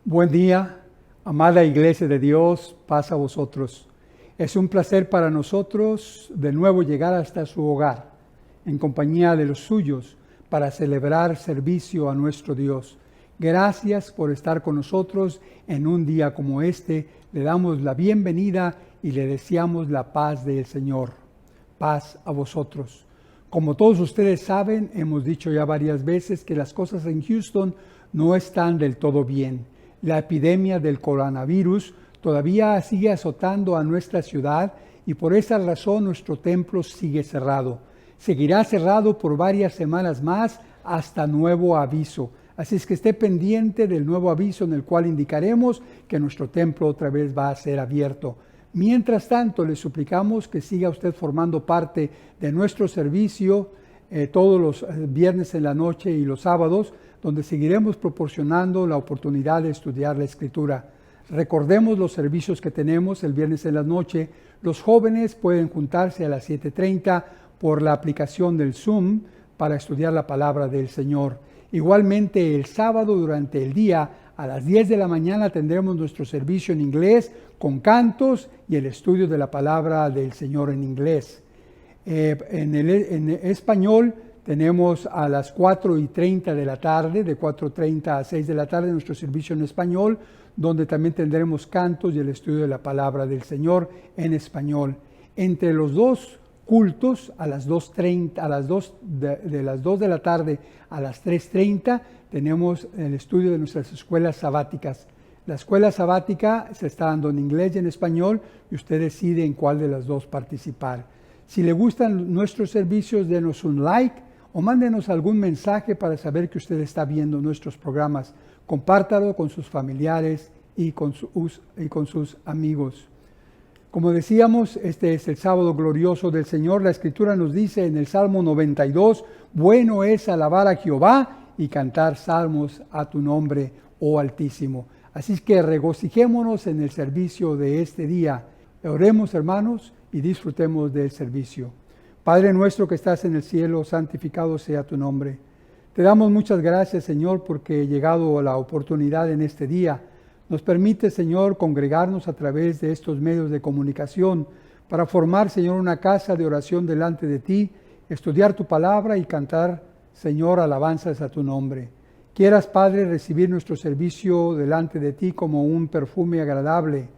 Buen día, amada Iglesia de Dios, paz a vosotros. Es un placer para nosotros de nuevo llegar hasta su hogar, en compañía de los suyos, para celebrar servicio a nuestro Dios. Gracias por estar con nosotros en un día como este. Le damos la bienvenida y le deseamos la paz del Señor. Paz a vosotros. Como todos ustedes saben, hemos dicho ya varias veces que las cosas en Houston no están del todo bien. La epidemia del coronavirus todavía sigue azotando a nuestra ciudad y por esa razón nuestro templo sigue cerrado. Seguirá cerrado por varias semanas más hasta nuevo aviso. Así es que esté pendiente del nuevo aviso en el cual indicaremos que nuestro templo otra vez va a ser abierto. Mientras tanto, le suplicamos que siga usted formando parte de nuestro servicio todos los viernes en la noche y los sábados, donde seguiremos proporcionando la oportunidad de estudiar la Escritura. Recordemos los servicios que tenemos el viernes en la noche. Los jóvenes pueden juntarse a las 7:30 por la aplicación del Zoom para estudiar la palabra del Señor. Igualmente, el sábado durante el día, a las 10 de la mañana, tendremos nuestro servicio en inglés con cantos y el estudio de la palabra del Señor en inglés. En español tenemos a las 4:30 de la tarde, de 4:30 a 6 de la tarde, nuestro servicio en español, donde también tendremos cantos y el estudio de la palabra del Señor en español. Entre los dos cultos, a las 2:30, de las 2 de la tarde a las 3:30, tenemos el estudio de nuestras escuelas sabáticas. La escuela sabática se está dando en inglés y en español y usted decide en cuál de las dos participar. Si le gustan nuestros servicios, denos un like o mándenos algún mensaje para saber que usted está viendo nuestros programas. Compártalo con sus familiares y con sus amigos. Como decíamos, este es el sábado glorioso del Señor. La Escritura nos dice en el Salmo 92, bueno es alabar a Jehová y cantar salmos a tu nombre, oh Altísimo. Así es que regocijémonos en el servicio de este día. Oremos, hermanos, y disfrutemos del servicio. Padre nuestro que estás en el cielo, santificado sea tu nombre. Te damos muchas gracias, Señor, porque he llegado a la oportunidad en este día. Nos permite, Señor, congregarnos a través de estos medios de comunicación para formar, Señor, una casa de oración delante de ti, estudiar tu palabra y cantar, Señor, alabanzas a tu nombre. Quieras, Padre, recibir nuestro servicio delante de ti como un perfume agradable.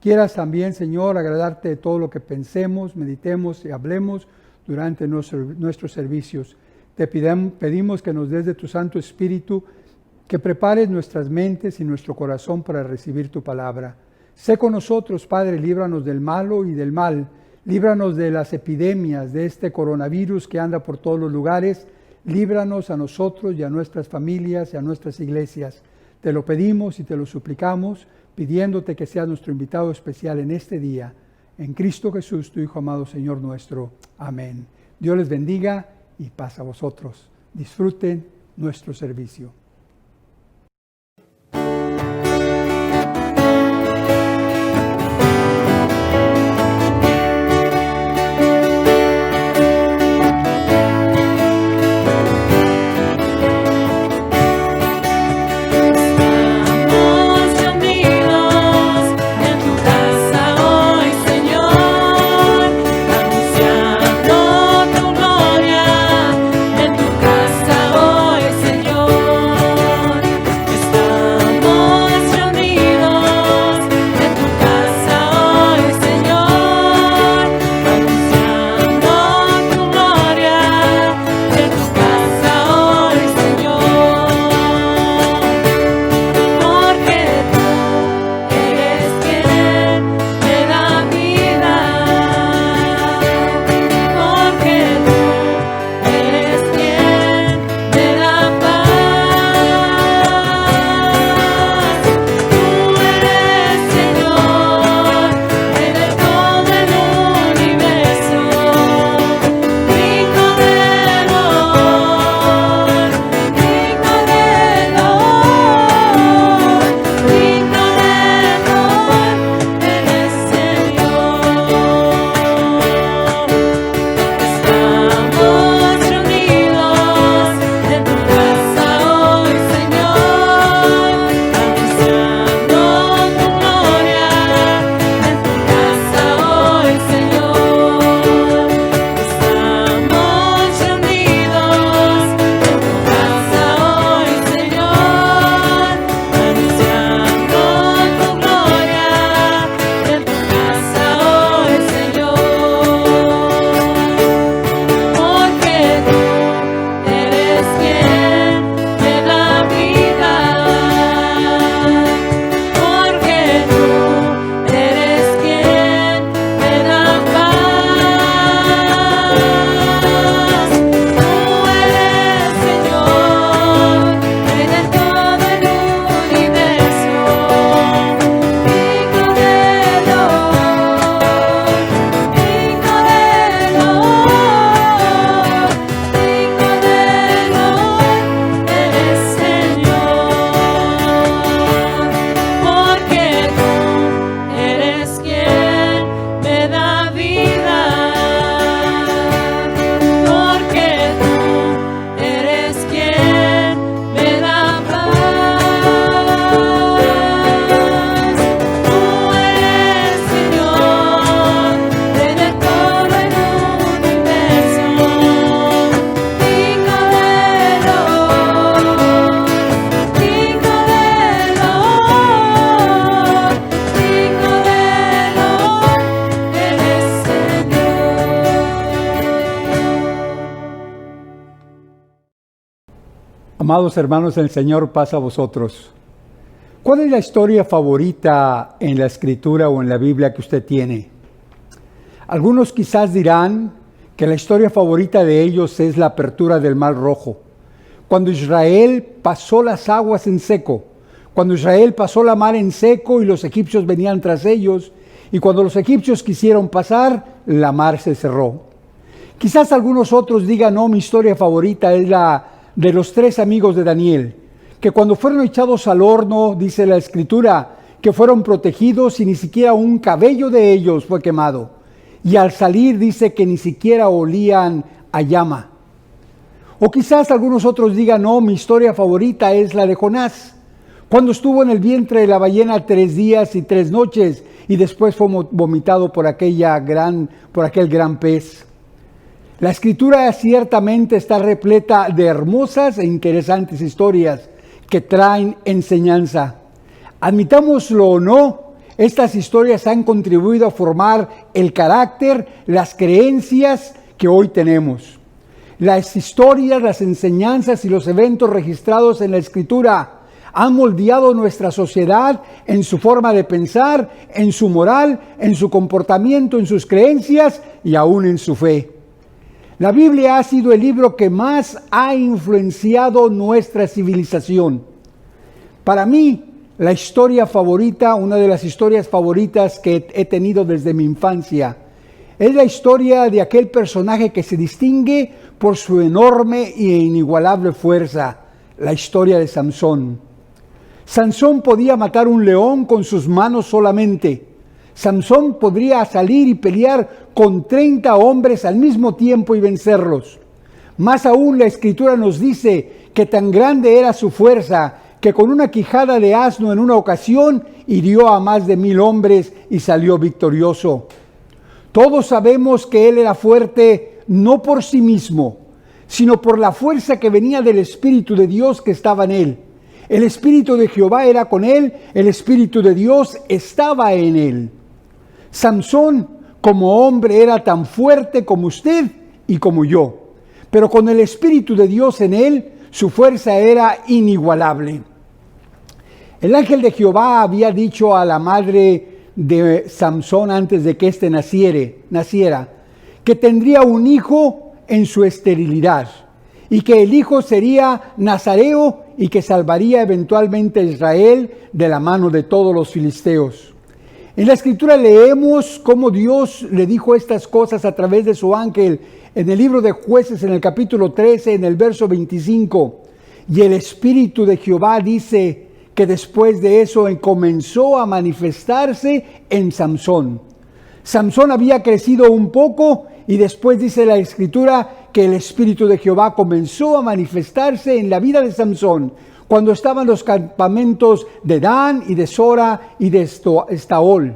Quieras también, Señor, agradarte de todo lo que pensemos, meditemos y hablemos durante nuestros servicios. Te pedimos que nos des de tu Santo Espíritu, que prepares nuestras mentes y nuestro corazón para recibir tu palabra. Sé con nosotros, Padre, líbranos del malo y del mal. Líbranos de las epidemias, de este coronavirus que anda por todos los lugares. Líbranos a nosotros y a nuestras familias y a nuestras iglesias. Te lo pedimos y te lo suplicamos, pidiéndote que seas nuestro invitado especial en este día. En Cristo Jesús, tu Hijo amado, Señor nuestro. Amén. Dios les bendiga y paz a vosotros. Disfruten nuestro servicio. Anunciando tu gloria en tu casa hoy, Señor. Amados hermanos, el Señor paz a vosotros. ¿Cuál es la historia favorita en la Escritura o en la Biblia que usted tiene? Algunos quizás dirán que la historia favorita de ellos es la apertura del Mar Rojo. Cuando Israel pasó las aguas en seco, cuando Israel pasó la mar en seco y los egipcios venían tras ellos, y cuando los egipcios quisieron pasar, la mar se cerró. Quizás algunos otros digan, no, mi historia favorita es la de los 3 amigos de Daniel, que cuando fueron echados al horno, dice la Escritura, que fueron protegidos y ni siquiera un cabello de ellos fue quemado. Y al salir dice que ni siquiera olían a llama. O quizás algunos otros digan, no, mi historia favorita es la de Jonás, cuando estuvo en el vientre de la ballena 3 días y 3 noches y después fue vomitado por aquel gran pez. La Escritura ciertamente está repleta de hermosas e interesantes historias que traen enseñanza. Admitámoslo o no, estas historias han contribuido a formar el carácter, las creencias que hoy tenemos. Las historias, las enseñanzas y los eventos registrados en la Escritura han moldeado nuestra sociedad en su forma de pensar, en su moral, en su comportamiento, en sus creencias y aún en su fe. La Biblia ha sido el libro que más ha influenciado nuestra civilización. Para mí, la historia favorita, una de las historias favoritas que he tenido desde mi infancia, es la historia de aquel personaje que se distingue por su enorme e inigualable fuerza, la historia de Sansón. Sansón podía matar un león con sus manos solamente. Sansón podría salir y pelear con 30 hombres al mismo tiempo y vencerlos. Más aún, la Escritura nos dice que tan grande era su fuerza que con una quijada de asno en una ocasión hirió a más de 1000 hombres y salió victorioso. Todos sabemos que él era fuerte no por sí mismo, sino por la fuerza que venía del Espíritu de Dios que estaba en él. El Espíritu de Jehová era con él, el Espíritu de Dios estaba en él. Sansón, como hombre, era tan fuerte como usted y como yo, pero con el Espíritu de Dios en él, su fuerza era inigualable. El ángel de Jehová había dicho a la madre de Sansón antes de que éste naciera, que tendría un hijo en su esterilidad y que el hijo sería nazareo y que salvaría eventualmente a Israel de la mano de todos los filisteos. En la Escritura leemos cómo Dios le dijo estas cosas a través de su ángel en el libro de Jueces, en el capítulo 13, en el verso 25. Y el Espíritu de Jehová dice que después de eso comenzó a manifestarse en Sansón. Sansón había crecido un poco y después dice la Escritura que el Espíritu de Jehová comenzó a manifestarse en la vida de Sansón cuando estaban los campamentos de Dan y de Sora y de Estaol.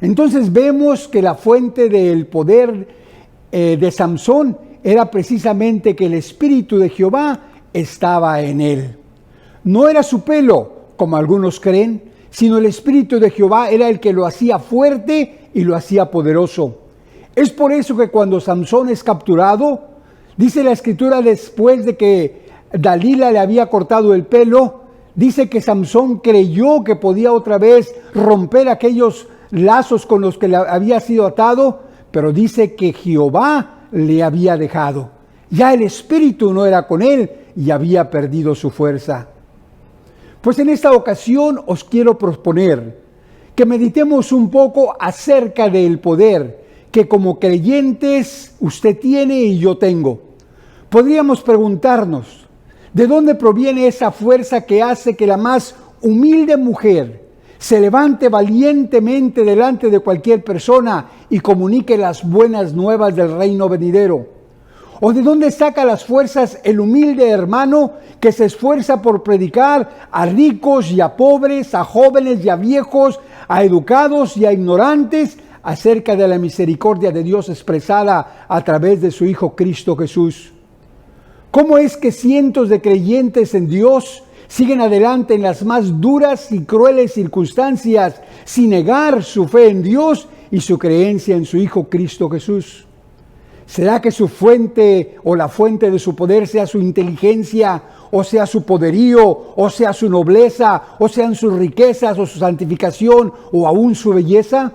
Entonces vemos que la fuente del poder de Sansón era precisamente que el Espíritu de Jehová estaba en él. No era su pelo, como algunos creen, sino el Espíritu de Jehová era el que lo hacía fuerte y lo hacía poderoso. Es por eso que cuando Sansón es capturado, dice la Escritura, después de que Dalila le había cortado el pelo, dice que Sansón creyó que podía otra vez romper aquellos lazos con los que le había sido atado, pero dice que Jehová le había dejado. Ya el Espíritu no era con él y había perdido su fuerza. Pues en esta ocasión os quiero proponer que meditemos un poco acerca del poder que como creyentes usted tiene y yo tengo. Podríamos preguntarnos, ¿de dónde proviene esa fuerza que hace que la más humilde mujer se levante valientemente delante de cualquier persona y comunique las buenas nuevas del reino venidero? ¿O de dónde saca las fuerzas el humilde hermano que se esfuerza por predicar a ricos y a pobres, a jóvenes y a viejos, a educados y a ignorantes, acerca de la misericordia de Dios expresada a través de su Hijo Cristo Jesús? ¿Cómo es que cientos de creyentes en Dios siguen adelante en las más duras y crueles circunstancias sin negar su fe en Dios y su creencia en su Hijo Cristo Jesús? ¿Será que su fuente o la fuente de su poder sea su inteligencia, o sea su poderío, o sea su nobleza, o sean sus riquezas, o su santificación, o aún su belleza?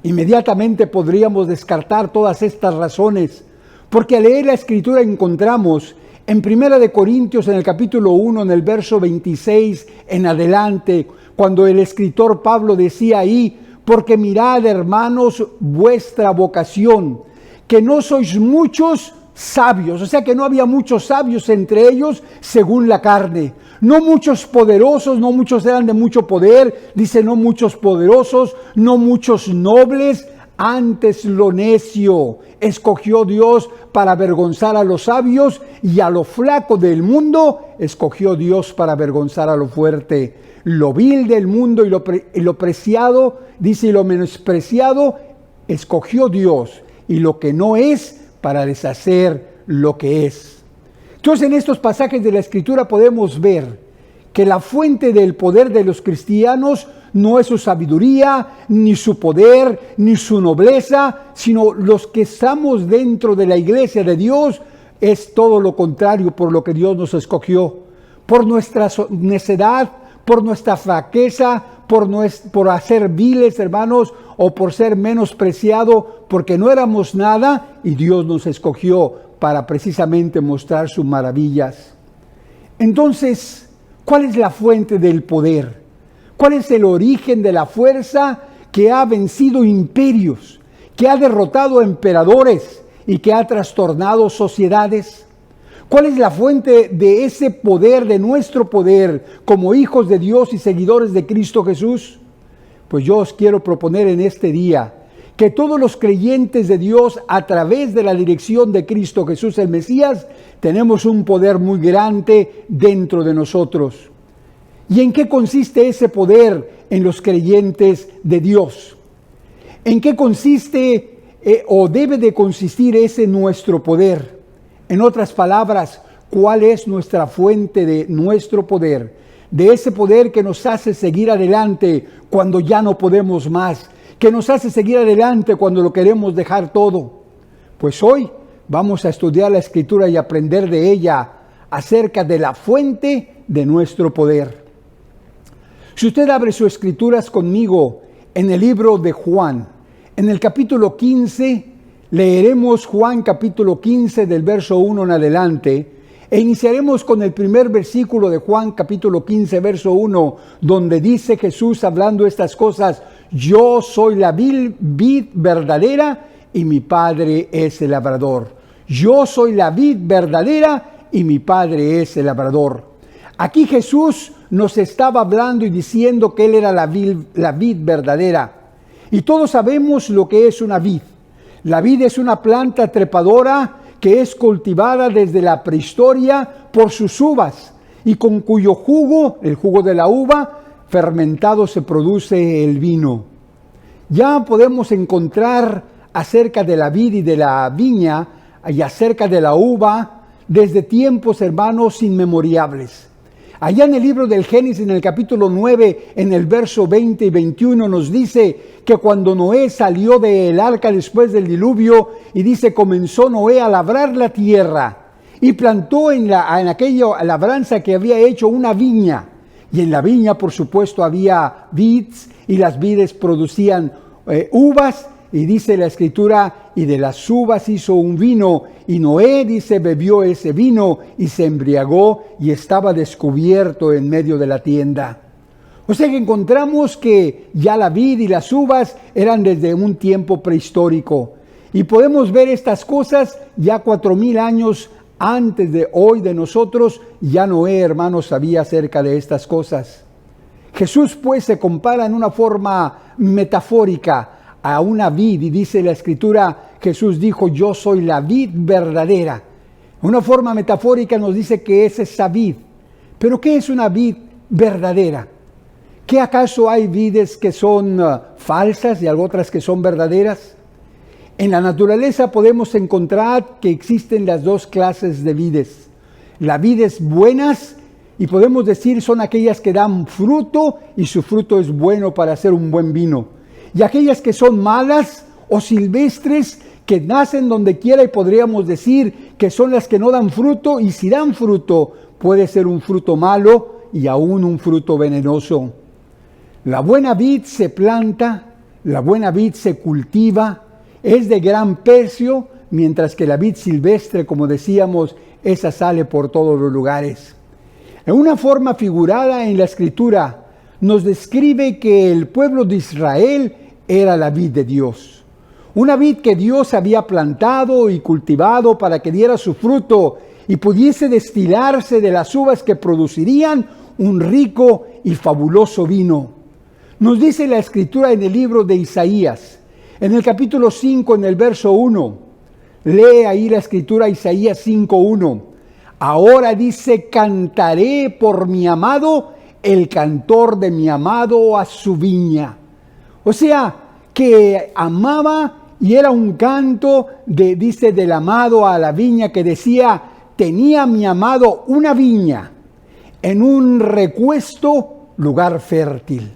Inmediatamente podríamos descartar todas estas razones, porque al leer la Escritura encontramos en 1 Corintios, en el capítulo 1, en el verso 26 en adelante, cuando el escritor Pablo decía ahí: porque mirad, hermanos, vuestra vocación, que no sois muchos sabios, o sea que no había muchos sabios entre ellos según la carne, no muchos poderosos, no muchos eran de mucho poder, dice no muchos poderosos, no muchos nobles, antes lo necio escogió Dios para avergonzar a los sabios, y a lo flaco del mundo escogió Dios para avergonzar a lo fuerte. Lo vil del mundo y lo preciado, dice, y lo menospreciado escogió Dios, y lo que no es, para deshacer lo que es. Entonces, en estos pasajes de la Escritura podemos ver que la fuente del poder de los cristianos no es su sabiduría, ni su poder, ni su nobleza, sino los que estamos dentro de la iglesia de Dios, es todo lo contrario por lo que Dios nos escogió. Por nuestra necedad, por nuestra flaqueza, por hacer viles, hermanos, o por ser menospreciado, porque no éramos nada y Dios nos escogió para precisamente mostrar sus maravillas. Entonces, ¿cuál es la fuente del poder? ¿Cuál es el origen de la fuerza que ha vencido imperios, que ha derrotado emperadores y que ha trastornado sociedades? ¿Cuál es la fuente de ese poder, de nuestro poder, como hijos de Dios y seguidores de Cristo Jesús? Pues yo os quiero proponer en este día que todos los creyentes de Dios, a través de la dirección de Cristo Jesús el Mesías, tenemos un poder muy grande dentro de nosotros. ¿Y en qué consiste ese poder en los creyentes de Dios? ¿En qué consiste o debe de consistir ese nuestro poder? En otras palabras, ¿cuál es nuestra fuente de nuestro poder? De ese poder que nos hace seguir adelante cuando ya no podemos más, que nos hace seguir adelante cuando lo queremos dejar todo. Pues hoy vamos a estudiar la Escritura y aprender de ella acerca de la fuente de nuestro poder. Si usted abre sus Escrituras conmigo en el libro de Juan, en el capítulo 15, leeremos Juan capítulo 15 del verso 1 en adelante, e iniciaremos con el primer versículo de Juan capítulo 15, verso 1, donde dice Jesús hablando estas cosas: yo soy la vid verdadera y mi Padre es el labrador. Yo soy la vid verdadera y mi Padre es el labrador. Aquí Jesús nos estaba hablando y diciendo que Él era la vid verdadera. Y todos sabemos lo que es una vid. La vid es una planta trepadora que es cultivada desde la prehistoria por sus uvas y con cuyo jugo, el jugo de la uva, fermentado se produce el vino. Ya podemos encontrar acerca de la vid y de la viña y acerca de la uva desde tiempos, hermanos, inmemoriales. Allá en el libro del Génesis, en el capítulo 9, en el verso 20 y 21, nos dice que cuando Noé salió del arca después del diluvio, y dice, comenzó Noé a labrar la tierra y plantó en aquella labranza que había hecho una viña. Y en la viña, por supuesto, había vides, y las vides producían uvas. Y dice la Escritura, y de las uvas hizo un vino, y Noé, dice, bebió ese vino y se embriagó y estaba descubierto en medio de la tienda. O sea que encontramos que ya la vid y las uvas eran desde un tiempo prehistórico. Y podemos ver estas cosas ya 4,000 años antes de hoy de nosotros. Ya Noé, hermanos, sabía acerca de estas cosas. Jesús pues se compara en una forma metafórica a una vid, y dice la Escritura, Jesús dijo, yo soy la vid verdadera. Una forma metafórica nos dice que es esa vid. Pero ¿qué es una vid verdadera? ¿Qué acaso hay vides que son falsas y otras que son verdaderas? En la naturaleza podemos encontrar que existen las dos clases de vides. Las vides buenas, y podemos decir son aquellas que dan fruto y su fruto es bueno para hacer un buen vino. Y aquellas que son malas o silvestres que nacen donde quiera y podríamos decir que son las que no dan fruto, y si dan fruto puede ser un fruto malo y aún un fruto venenoso. La buena vid se planta, la buena vid se cultiva, es de gran precio, mientras que la vid silvestre, como decíamos, esa sale por todos los lugares. En una forma figurada en la Escritura, nos describe que el pueblo de Israel era la vid de Dios. Una vid que Dios había plantado y cultivado para que diera su fruto y pudiese destilarse de las uvas que producirían un rico y fabuloso vino. Nos dice la Escritura en el libro de Isaías, en el capítulo 5, en el verso 1. Lee ahí la Escritura, Isaías 5:1. Ahora dice: cantaré por mi amado, el cantor de mi amado a su viña. O sea, que amaba, y era un canto dice del amado a la viña, que decía: tenía mi amado una viña en un recuesto lugar fértil.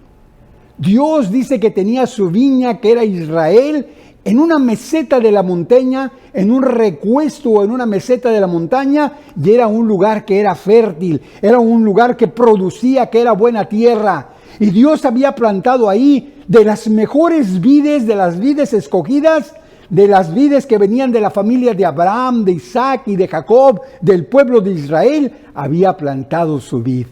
Dios dice que tenía su viña, que era Israel, en una meseta de la montaña, en un recuesto o en una meseta de la montaña, y era un lugar que era fértil, era un lugar que producía, que era buena tierra. Y Dios había plantado ahí de las mejores vides, de las vides escogidas, de las vides que venían de la familia de Abraham, de Isaac y de Jacob, del pueblo de Israel, había plantado su vid.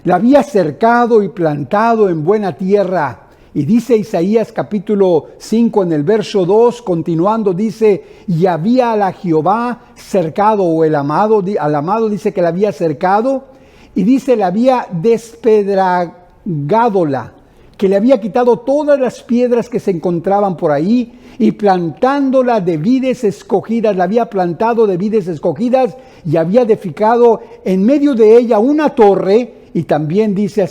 La había cercado y plantado en buena tierra. Y dice Isaías capítulo 5 en el verso 2, continuando, dice: y había a la Jehová cercado, o al amado dice que la había cercado, y dice: le había despedragadola, que le había quitado todas las piedras que se encontraban por ahí, y plantándola de vides escogidas, la había plantado de vides escogidas, y había edificado en medio de ella una torre, y también dice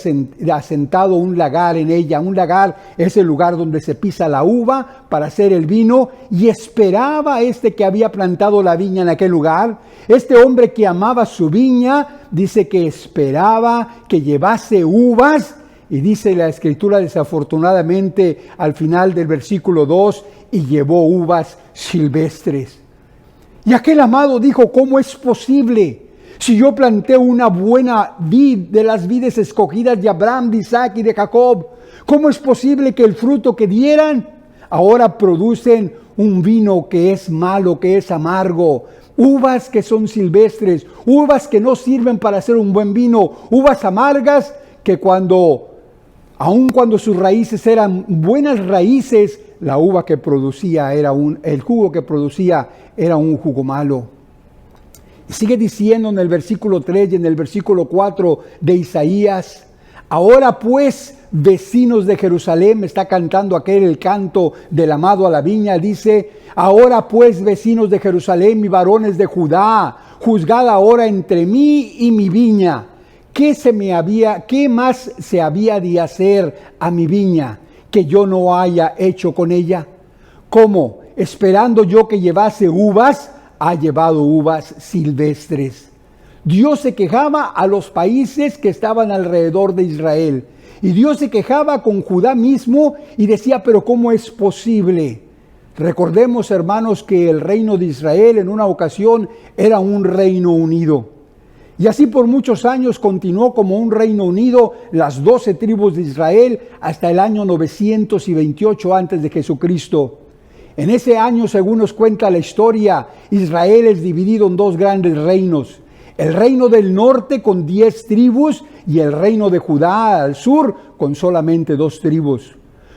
asentado un lagar en ella. Un lagar es el lugar donde se pisa la uva para hacer el vino, y esperaba que había plantado la viña en aquel lugar. Este hombre que amaba su viña, dice que esperaba que llevase uvas, y dice la Escritura desafortunadamente al final del versículo 2, y llevó uvas silvestres. Y aquel amado dijo: ¿cómo es posible? Si yo planté una buena vid de las vides escogidas de Abraham, de Isaac y de Jacob, ¿cómo es posible que el fruto que dieran ahora producen un vino que es malo, que es amargo? Uvas que son silvestres, uvas que no sirven para hacer un buen vino, uvas amargas que aun cuando sus raíces eran buenas raíces, la uva que producía el jugo que producía era un jugo malo. Y sigue diciendo en el versículo 3 y en el versículo 4 de Isaías: ahora pues, vecinos de Jerusalén, está cantando el canto del amado a la viña, dice: ahora pues, vecinos de Jerusalén y varones de Judá, juzgad ahora entre mí y mi viña. ¿Qué más se había de hacer a mi viña que yo no haya hecho con ella? ¿Cómo? Esperando yo que llevase uvas, ha llevado uvas silvestres. Dios se quejaba a los países que estaban alrededor de Israel, y Dios se quejaba con Judá mismo y decía: pero ¿cómo es posible? Recordemos, hermanos, que el reino de Israel en una ocasión era un reino unido, y así por muchos años continuó como un reino unido, las 12 tribus de Israel, hasta el año 928 antes de Jesucristo. En ese año, según nos cuenta la historia, Israel es dividido en dos grandes reinos: el reino del norte con 10 tribus y el reino de Judá al sur con solamente 2 tribus.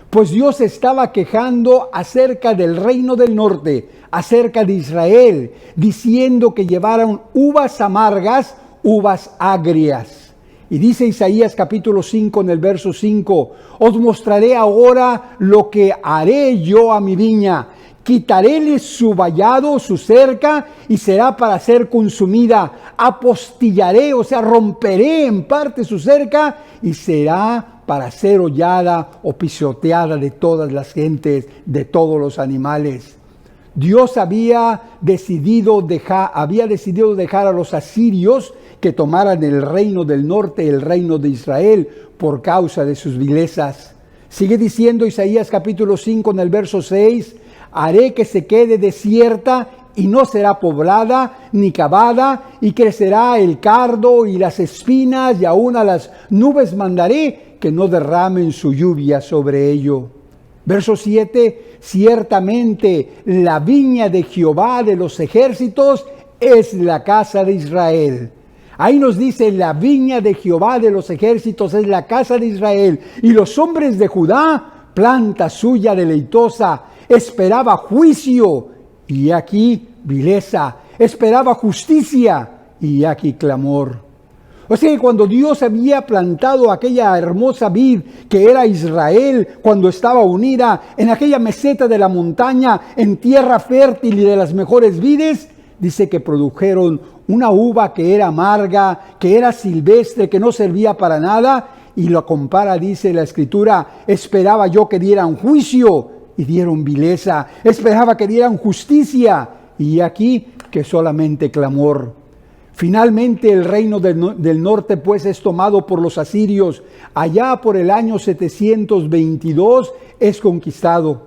Pues Dios estaba quejando acerca del reino del norte, acerca de Israel, diciendo que llevaran uvas amargas, uvas agrias. Y dice Isaías capítulo 5 en el verso 5: os mostraré ahora lo que haré yo a mi viña. Quitaréle su vallado, su cerca, y será para ser consumida. Apostillaré, o sea, romperé en parte su cerca, y será para ser hollada o pisoteada de todas las gentes, de todos los animales. Dios había decidido dejar a los asirios que tomaran el reino del norte, el reino de Israel, por causa de sus vilezas. Sigue diciendo Isaías capítulo 5 en el verso 6: haré que se quede desierta y no será poblada ni cavada, y crecerá el cardo y las espinas, y aún a las nubes mandaré que no derramen su lluvia sobre ello. Verso 7, ciertamente la viña de Jehová de los ejércitos es la casa de Israel. Ahí nos dice, la viña de Jehová de los ejércitos es la casa de Israel, y los hombres de Judá, planta suya deleitosa, esperaba juicio, y aquí vileza, esperaba justicia, y aquí clamor. O sea que cuando Dios había plantado aquella hermosa vid que era Israel, cuando estaba unida en aquella meseta de la montaña, en tierra fértil y de las mejores vides, dice que produjeron una uva que era amarga, que era silvestre, que no servía para nada, y lo compara, dice la Escritura, esperaba yo que dieran juicio, y dieron vileza, esperaba que dieran justicia, y aquí que solamente clamor. Finalmente el reino del norte pues es tomado por los asirios, allá por el año 722 es conquistado.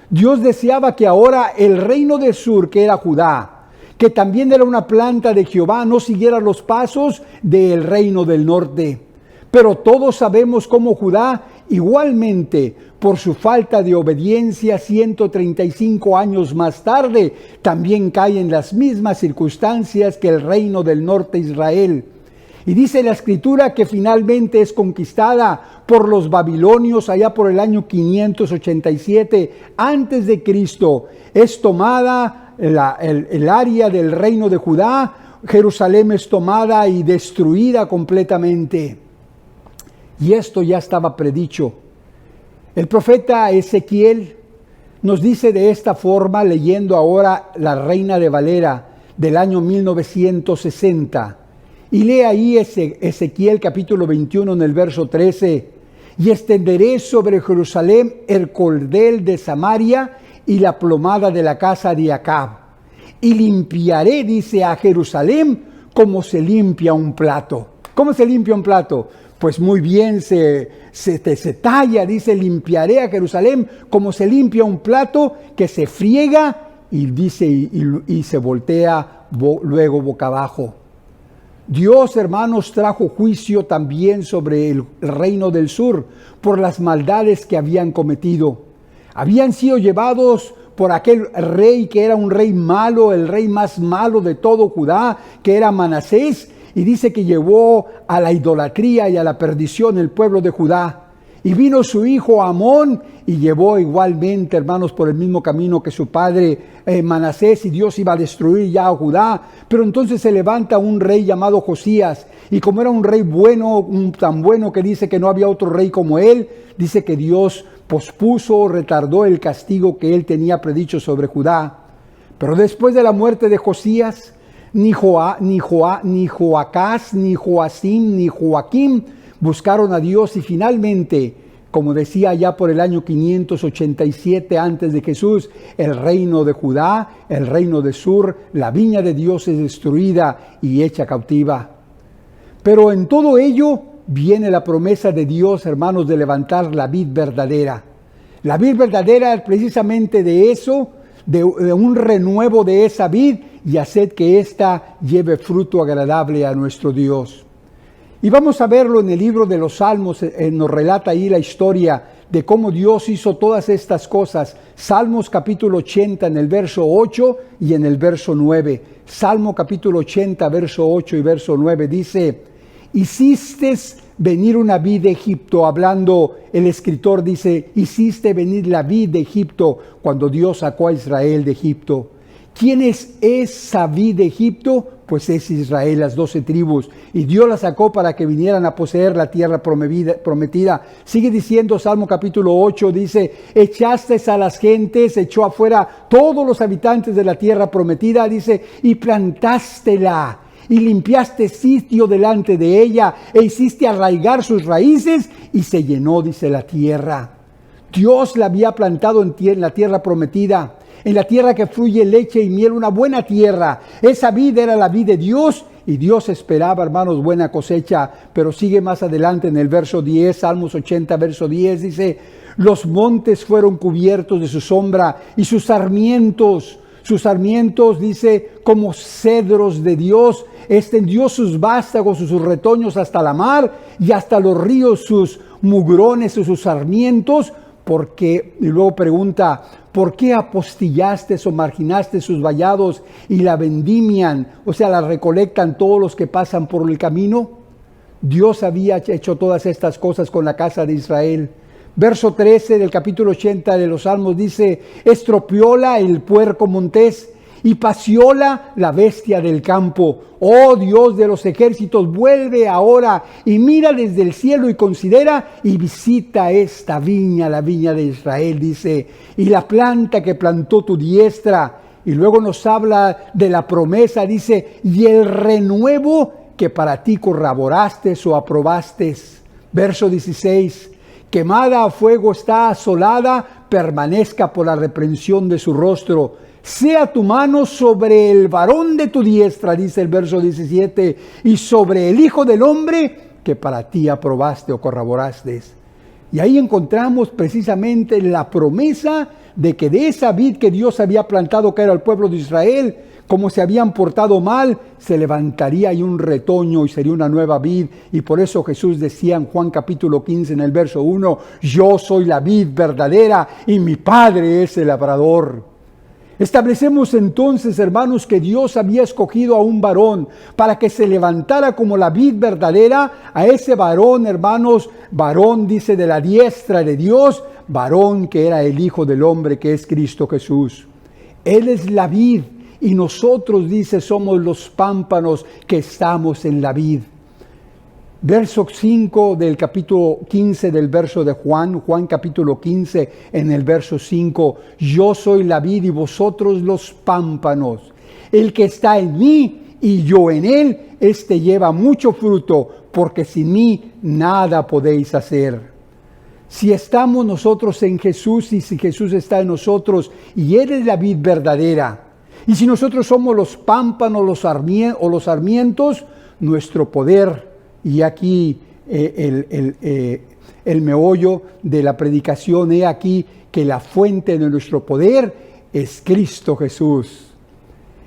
Dios deseaba que ahora el reino del sur, que era Judá, que también era una planta de Jehová, no siguiera los pasos del reino del norte. Pero todos sabemos cómo Judá, igualmente, por su falta de obediencia, 135 años más tarde, también cae en las mismas circunstancias que el reino del norte Israel. Y dice la Escritura que finalmente es conquistada por los babilonios allá por el año 587 antes de Cristo. Es tomada el área del reino de Judá, Jerusalén es tomada y destruida completamente. Y esto ya estaba predicho. El profeta Ezequiel nos dice de esta forma, leyendo ahora la Reina de Valera del año 1960. Y lee ahí Ezequiel capítulo 21 en el verso 13. Y extenderé sobre Jerusalén el cordel de Samaria y la plomada de la casa de Acab. Y limpiaré, dice, a Jerusalén como se limpia un plato. ¿Cómo se limpia un plato? Pues muy bien, se talla, dice, limpiaré a Jerusalén como se limpia un plato que se friega y dice y se voltea luego boca abajo. Dios, hermanos, trajo juicio también sobre el reino del sur por las maldades que habían cometido. Habían sido llevados por aquel rey que era un rey malo, el rey más malo de todo Judá, que era Manasés, y dice que llevó a la idolatría y a la perdición el pueblo de Judá. Y vino su hijo Amón y llevó igualmente, hermanos, por el mismo camino que su padre Manasés, y Dios iba a destruir ya a Judá. Pero entonces se levanta un rey llamado Josías, y como era un rey bueno, tan bueno que dice que no había otro rey como él, dice que Dios pospuso, retardó el castigo que él tenía predicho sobre Judá. Pero después de la muerte de Josías, ni Joacás, ni Joacim, ni Joaquim buscaron a Dios, y finalmente, como decía ya por el año 587 antes de Jesús, el reino de Judá, el reino de Sur, la viña de Dios es destruida y hecha cautiva. Pero en todo ello viene la promesa de Dios, hermanos, de levantar la vid verdadera. La vid verdadera es precisamente de eso, de un renuevo de esa vid, y haced que ésta lleve fruto agradable a nuestro Dios. Y vamos a verlo en el libro de los Salmos, nos relata ahí la historia de cómo Dios hizo todas estas cosas. Salmos capítulo 80 en el verso 8 y en el verso 9. Salmo capítulo 80, verso 8 y verso 9 dice: hiciste venir una vid de Egipto, hablando el escritor dice, hiciste venir la vid de Egipto cuando Dios sacó a Israel de Egipto. ¿Quién es esa vid de Egipto? Pues es Israel, las 12 tribus. Y Dios la sacó para que vinieran a poseer la tierra prometida. Sigue diciendo Salmo capítulo 8, dice, echaste a las gentes, echó afuera todos los habitantes de la tierra prometida, dice, y plantástela, y limpiaste sitio delante de ella, e hiciste arraigar sus raíces, y se llenó, dice, la tierra. Dios la había plantado en la tierra prometida, en la tierra que fluye leche y miel, una buena tierra. Esa vid era la vid de Dios, y Dios esperaba, hermanos, buena cosecha. Pero sigue más adelante en el verso 10, Salmos 80, verso 10, dice, Los montes fueron cubiertos de su sombra y sus sarmientos, dice, como cedros de Dios, extendió sus vástagos, sus retoños hasta la mar y hasta los ríos sus mugrones y sus sarmientos, porque, y luego pregunta, ¿por qué apostillaste o marginaste sus vallados y la vendimian? O sea, la recolectan todos los que pasan por el camino. Dios había hecho todas estas cosas con la casa de Israel. Verso 13 del capítulo 80 de los Salmos dice, estropeóla el puerco montés y pacióla la bestia del campo. Oh Dios de los ejércitos, vuelve ahora y mira desde el cielo y considera y visita esta viña, la viña de Israel, dice, y la planta que plantó tu diestra. Y luego nos habla de la promesa, dice, y el renuevo que para ti corroboraste o aprobaste. Verso 16, quemada a fuego está asolada, permanezca por la reprensión de su rostro. Sea tu mano sobre el varón de tu diestra, dice el verso 17, y sobre el Hijo del Hombre que para ti aprobaste o corroboraste. Y ahí encontramos precisamente la promesa de que de esa vid que Dios había plantado, que era el pueblo de Israel, como se habían portado mal, se levantaría ahí un retoño y sería una nueva vid. Y por eso Jesús decía en Juan capítulo 15 en el verso 1, yo soy la vid verdadera y mi Padre es el labrador. Establecemos entonces, hermanos, que Dios había escogido a un varón para que se levantara como la vid verdadera. A ese varón, hermanos, varón dice de la diestra de Dios, varón que era el Hijo del Hombre, que es Cristo Jesús. Él es la vid y nosotros, dice, somos los pámpanos que estamos en la vid. Verso 5 del capítulo 15 del verso de Juan capítulo 15 en el verso 5, yo soy la vid y vosotros los pámpanos. El que está en mí y yo en él, este lleva mucho fruto, porque sin mí nada podéis hacer. Si estamos nosotros en Jesús y si Jesús está en nosotros y Él es la vid verdadera, y si nosotros somos los pámpanos los sarmientos, nuestro poder. Y aquí el meollo de la predicación, he aquí que la fuente de nuestro poder es Cristo Jesús.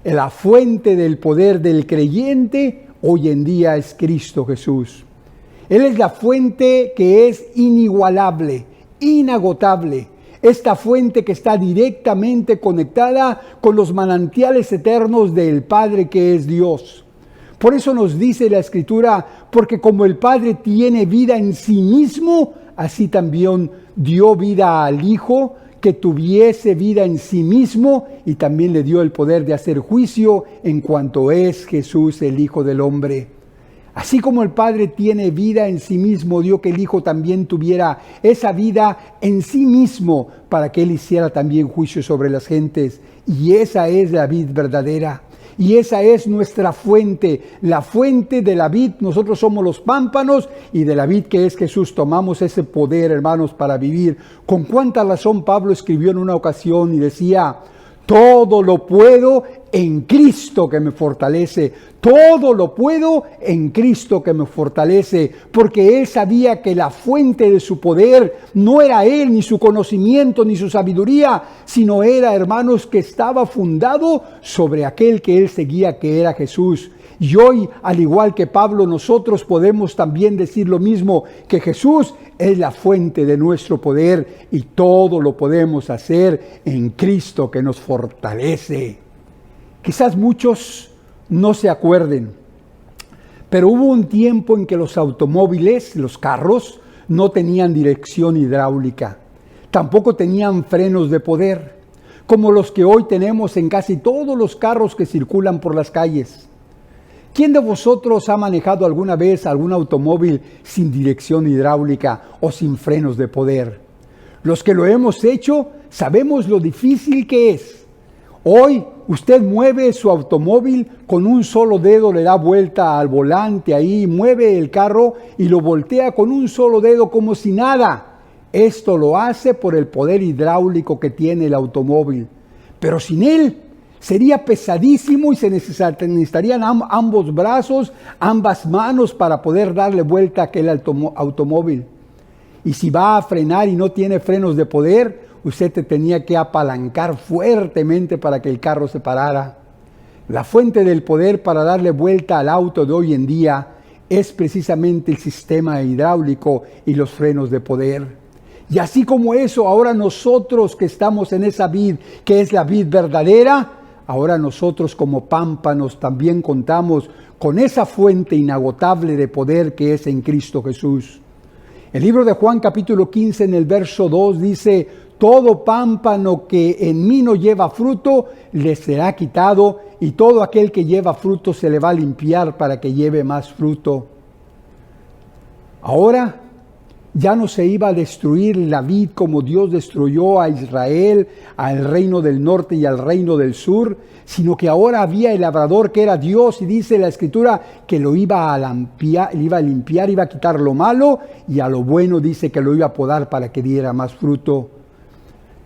La fuente del poder del creyente hoy en día es Cristo Jesús. Él es la fuente que es inigualable, inagotable. Esta fuente que está directamente conectada con los manantiales eternos del Padre que es Dios. Por eso nos dice la Escritura, porque como el Padre tiene vida en sí mismo, así también dio vida al Hijo, que tuviese vida en sí mismo, y también le dio el poder de hacer juicio en cuanto es Jesús el Hijo del Hombre. Así como el Padre tiene vida en sí mismo, dio que el Hijo también tuviera esa vida en sí mismo, para que Él hiciera también juicio sobre las gentes. Y esa es la vid verdadera. Y esa es nuestra fuente, la fuente de la vid. Nosotros somos los pámpanos y de la vid que es Jesús tomamos ese poder, hermanos, para vivir. Con cuánta razón Pablo escribió en una ocasión y decía, todo lo puedo en Cristo que me fortalece. Todo lo puedo en Cristo que me fortalece. Porque él sabía que la fuente de su poder no era él, ni su conocimiento, ni su sabiduría, sino era, hermanos, que estaba fundado sobre aquel que él seguía, que era Jesús. Y hoy, al igual que Pablo, nosotros podemos también decir lo mismo, que Jesús es la fuente de nuestro poder y todo lo podemos hacer en Cristo que nos fortalece. Quizás muchos no se acuerden, pero hubo un tiempo en que los automóviles, los carros, no tenían dirección hidráulica, tampoco tenían frenos de poder, como los que hoy tenemos en casi todos los carros que circulan por las calles. ¿Quién de vosotros ha manejado alguna vez algún automóvil sin dirección hidráulica o sin frenos de poder? Los que lo hemos hecho sabemos lo difícil que es. Hoy usted mueve su automóvil con un solo dedo, le da vuelta al volante ahí, mueve el carro y lo voltea con un solo dedo como si nada. Esto lo hace por el poder hidráulico que tiene el automóvil. Pero sin él sería pesadísimo y se necesitarían ambos brazos, ambas manos para poder darle vuelta a aquel automóvil. Y si va a frenar y no tiene frenos de poder, usted te tenía que apalancar fuertemente para que el carro se parara. La fuente del poder para darle vuelta al auto de hoy en día es precisamente el sistema hidráulico y los frenos de poder. Y así como eso, ahora nosotros que estamos en esa vid, que es la vid verdadera, ahora nosotros como pámpanos también contamos con esa fuente inagotable de poder que es en Cristo Jesús. El libro de Juan capítulo 15 en el verso 2 dice: todo pámpano que en mí no lleva fruto, le será quitado, y todo aquel que lleva fruto se le va a limpiar para que lleve más fruto. Ahora ya no se iba a destruir la vid como Dios destruyó a Israel, al reino del norte y al reino del sur, sino que ahora había el labrador que era Dios, y dice la Escritura que lo iba a limpiar, iba a quitar lo malo, y a lo bueno dice que lo iba a podar para que diera más fruto.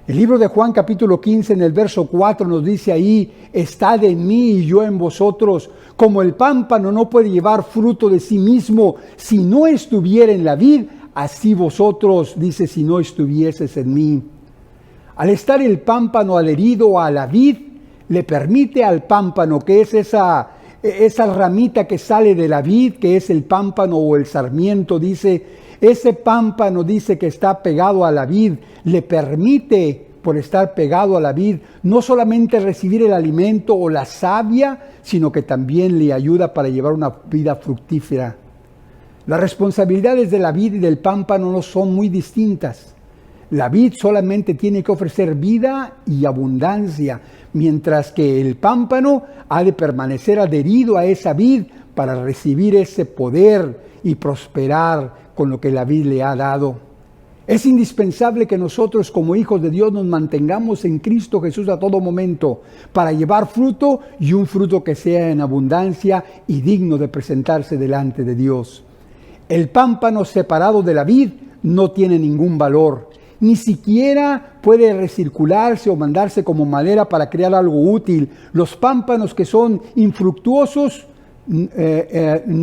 El libro de Juan capítulo 15 en el verso 4 nos dice ahí: estad en mí y yo en vosotros. Como el pámpano no puede llevar fruto de sí mismo si no estuviera en la vid, así vosotros, dice, si no estuvieses en mí. Al estar el pámpano adherido a la vid, le permite al pámpano, que es esa ramita que sale de la vid, que es el pámpano o el sarmiento, dice, ese pámpano dice que está pegado a la vid, le permite, por estar pegado a la vid, no solamente recibir el alimento o la savia, sino que también le ayuda para llevar una vida fructífera. Las responsabilidades de la vid y del pámpano no son muy distintas. La vid solamente tiene que ofrecer vida y abundancia, mientras que el pámpano ha de permanecer adherido a esa vid para recibir ese poder y prosperar con lo que la vid le ha dado. Es indispensable que nosotros como hijos de Dios nos mantengamos en Cristo Jesús a todo momento para llevar fruto, y un fruto que sea en abundancia y digno de presentarse delante de Dios. El pámpano separado de la vid no tiene ningún valor, ni siquiera puede recircularse o mandarse como madera para crear algo útil. Los pámpanos que son infructuosos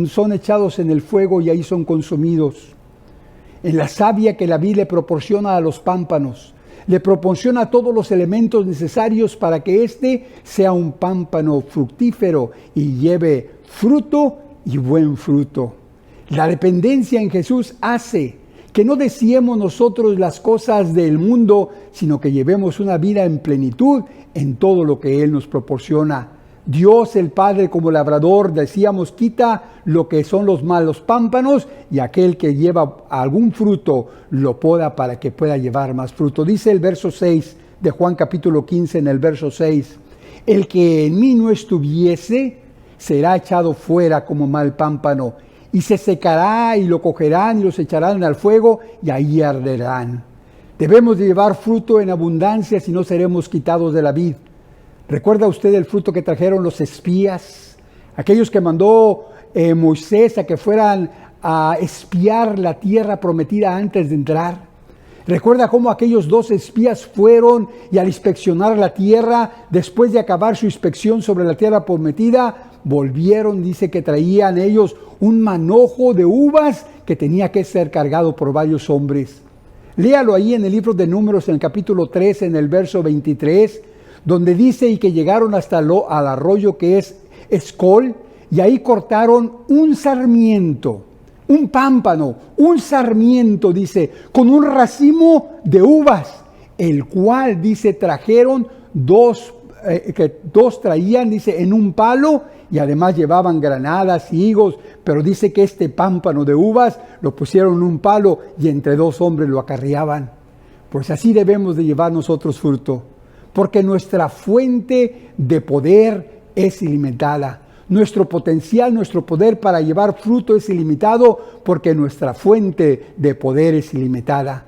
son echados en el fuego y ahí son consumidos. En la savia que la vid le proporciona a los pámpanos, le proporciona todos los elementos necesarios para que éste sea un pámpano fructífero y lleve fruto y buen fruto. La dependencia en Jesús hace que no deseemos nosotros las cosas del mundo, sino que llevemos una vida en plenitud en todo lo que Él nos proporciona. Dios el Padre, como labrador, decíamos, quita lo que son los malos pámpanos, y aquel que lleva algún fruto lo poda para que pueda llevar más fruto. Dice el verso 6 de Juan capítulo 15 en el verso 6: el que en mí no estuviese será echado fuera como mal pámpano, y se secará, y lo cogerán y los echarán al fuego, y ahí arderán. Debemos de llevar fruto en abundancia, si no seremos quitados de la vid. ¿Recuerda usted el fruto que trajeron los espías? Aquellos que mandó Moisés a que fueran a espiar la tierra prometida antes de entrar. ¿Recuerda cómo aquellos 2 espías fueron y al inspeccionar la tierra, después de acabar su inspección sobre la tierra prometida, volvieron? Dice que traían ellos un manojo de uvas que tenía que ser cargado por varios hombres. Léalo ahí en el libro de Números, en el capítulo 13, en el verso 23, donde dice: y que llegaron hasta al arroyo que es Escol, y ahí cortaron un sarmiento, un pámpano, un sarmiento, dice, con un racimo de uvas, el cual, dice, trajeron dos traían, dice, en un palo, y además llevaban granadas y higos, pero dice que este pámpano de uvas lo pusieron en un palo y entre 2 hombres lo acarreaban. Pues así debemos de llevar nosotros fruto, porque nuestra fuente de poder es ilimitada. Nuestro potencial, nuestro poder para llevar fruto es ilimitado, porque nuestra fuente de poder es ilimitada.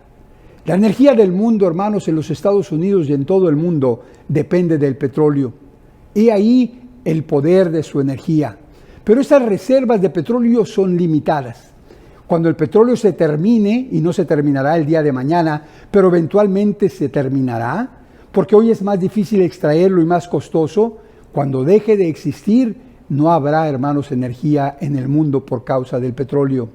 La energía del mundo, hermanos, en los Estados Unidos y en todo el mundo, depende del petróleo. Y ahí el poder de su energía. Pero esas reservas de petróleo son limitadas. Cuando el petróleo se termine, y no se terminará el día de mañana, pero eventualmente se terminará, porque hoy es más difícil extraerlo y más costoso, cuando deje de existir, no habrá, hermanos, energía en el mundo por causa del petróleo.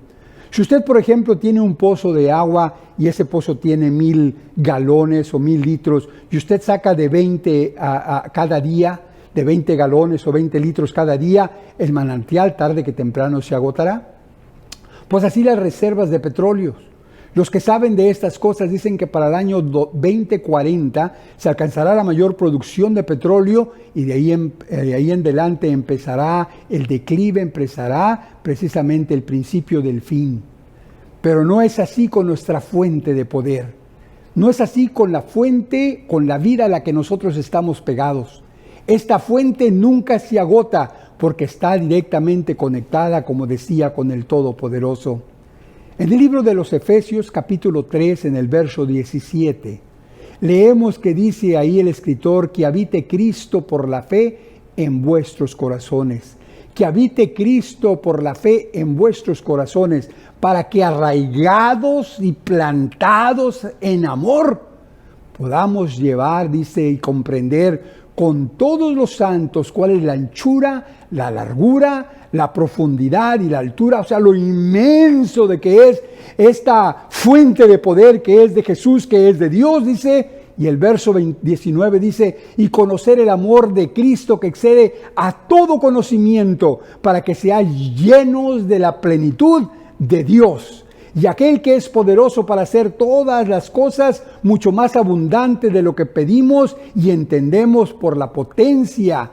Si usted, por ejemplo, tiene un pozo de agua y ese pozo tiene 1000 galones o 1000 litros y usted saca de 20 cada día, de 20 galones o 20 litros cada día, el manantial tarde que temprano se agotará. Pues así las reservas de petróleo. Los que saben de estas cosas dicen que para el año 2040 se alcanzará la mayor producción de petróleo y de ahí en adelante empezará el declive, empezará precisamente el principio del fin. Pero no es así con nuestra fuente de poder. No es así con la fuente, con la vida a la que nosotros estamos pegados. Esta fuente nunca se agota porque está directamente conectada, como decía, con el Todopoderoso. En el libro de los Efesios, capítulo 3, en el verso 17, leemos que dice ahí el escritor que habite Cristo por la fe en vuestros corazones. Que habite Cristo por la fe en vuestros corazones, para que arraigados y plantados en amor podamos llevar, dice, y comprender con todos los santos cuál es la anchura, la largura, la profundidad y la altura, o sea, lo inmenso de que es esta fuente de poder que es de Jesús, que es de Dios, dice, y el verso 19 dice, y conocer el amor de Cristo que excede a todo conocimiento, para que seáis llenos de la plenitud de Dios. Y aquel que es poderoso para hacer todas las cosas mucho más abundante de lo que pedimos y entendemos por la potencia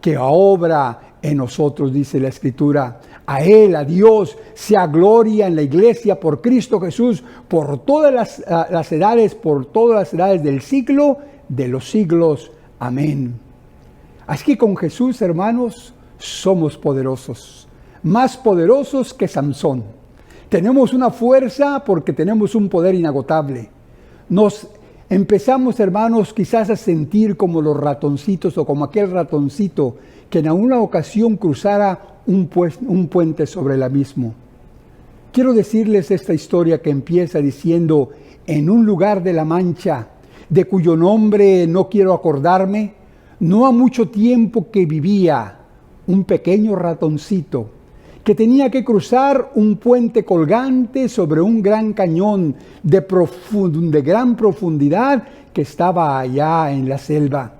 que obra en nosotros, dice la Escritura. A Él, a Dios, sea gloria en la iglesia por Cristo Jesús, por todas las edades, por todas las edades del siglo de los siglos. Amén. Así que con Jesús, hermanos, somos poderosos, más poderosos que Samson. Tenemos una fuerza porque tenemos un poder inagotable. Nos empezamos, hermanos, quizás a sentir como los ratoncitos o como aquel ratoncito que en alguna ocasión cruzara un puente sobre el abismo. Quiero decirles esta historia que empieza diciendo: en un lugar de la Mancha, de cuyo nombre no quiero acordarme, no ha mucho tiempo que vivía un pequeño ratoncito que tenía que cruzar un puente colgante sobre un gran cañón de gran profundidad que estaba allá en la selva.